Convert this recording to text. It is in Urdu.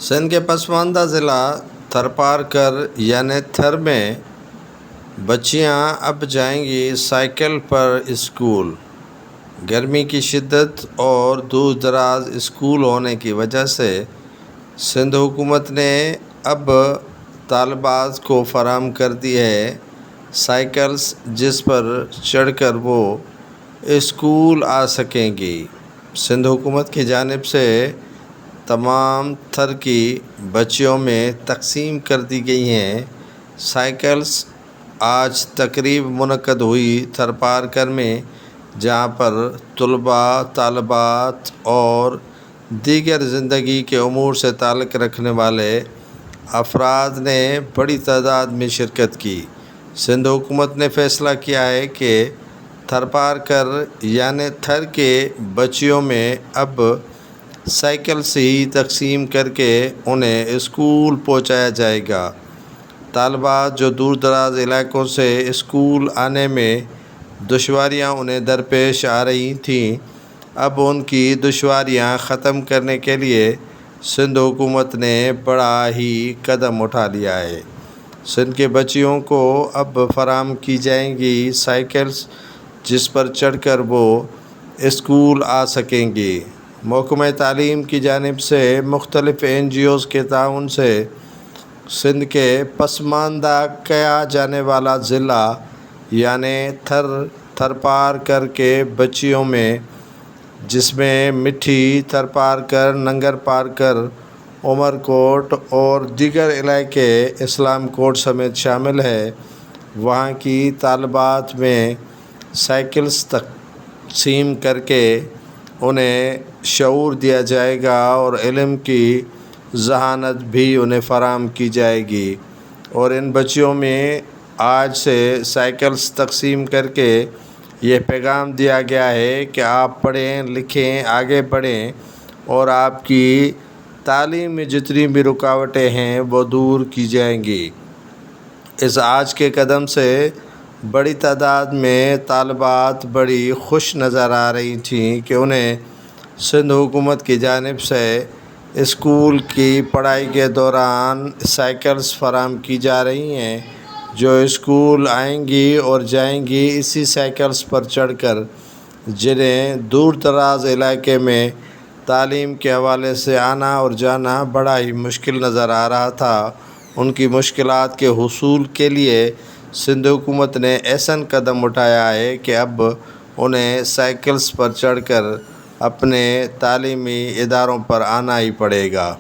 سندھ کے پسماندہ ضلع تھرپارکر یعنی تھر میں بچیاں اب جائیں گی سائیکل پر اسکول۔ گرمی کی شدت اور دور دراز اسکول ہونے کی وجہ سے سندھ حکومت نے اب طالبات کو فراہم کر دی ہے سائیکلز، جس پر چڑھ کر وہ اسکول آ سکیں گی۔ سندھ حکومت کی جانب سے تمام تھر کی بچیوں میں تقسیم کر دی گئی ہیں سائیکلز۔ آج تقریب منعقد ہوئی تھرپارکر میں، جہاں پر طلباء، طالبات اور دیگر زندگی کے امور سے تعلق رکھنے والے افراد نے بڑی تعداد میں شرکت کی۔ سندھ حکومت نے فیصلہ کیا ہے کہ تھرپارکر یعنی تھر کے بچیوں میں اب سائیکل سے ہی تقسیم کر کے انہیں اسکول پہنچایا جائے گا۔ طالبات جو دور دراز علاقوں سے اسکول آنے میں دشواریاں انہیں درپیش آ رہی تھیں، اب ان کی دشواریاں ختم کرنے کے لیے سندھ حکومت نے بڑا ہی قدم اٹھا لیا ہے۔ سندھ کے بچیوں کو اب فراہم کی جائیں گی سائیکلز، جس پر چڑھ کر وہ اسکول آ سکیں گی۔ محکمہ تعلیم کی جانب سے مختلف NGOs کے تعاون سے سندھ کے پسماندہ کہا جانے والا ضلع یعنی تھرپارکر کے بچیوں میں، جس میں مٹھی، تھرپارکر، ننگر پارکر، عمر کوٹ اور دیگر علاقے اسلام کوٹ سمیت شامل ہے، وہاں کی طالبات میں سائیکلز تقسیم کر کے انہیں شعور دیا جائے گا اور علم کی ذہانت بھی انہیں فراہم کی جائے گی۔ اور ان بچیوں میں آج سے سائیکلز تقسیم کر کے یہ پیغام دیا گیا ہے کہ آپ پڑھیں، لکھیں، آگے بڑھیں اور آپ کی تعلیم میں جتنی بھی رکاوٹیں ہیں وہ دور کی جائیں گی۔ اس آج کے قدم سے بڑی تعداد میں طالبات بڑی خوش نظر آ رہی تھیں کہ انہیں سندھ حکومت کی جانب سے اسکول کی پڑھائی کے دوران سائیکلز فراہم کی جا رہی ہیں، جو اسکول آئیں گی اور جائیں گی اسی سائیکلز پر چڑھ کر، جنہیں دور دراز علاقے میں تعلیم کے حوالے سے آنا اور جانا بڑا ہی مشکل نظر آ رہا تھا۔ ان کی مشکلات کے حصول کے لیے سندھ حکومت نے ایسا قدم اٹھایا ہے کہ اب انہیں سائیکلز پر چڑھ کر اپنے تعلیمی اداروں پر آنا ہی پڑے گا۔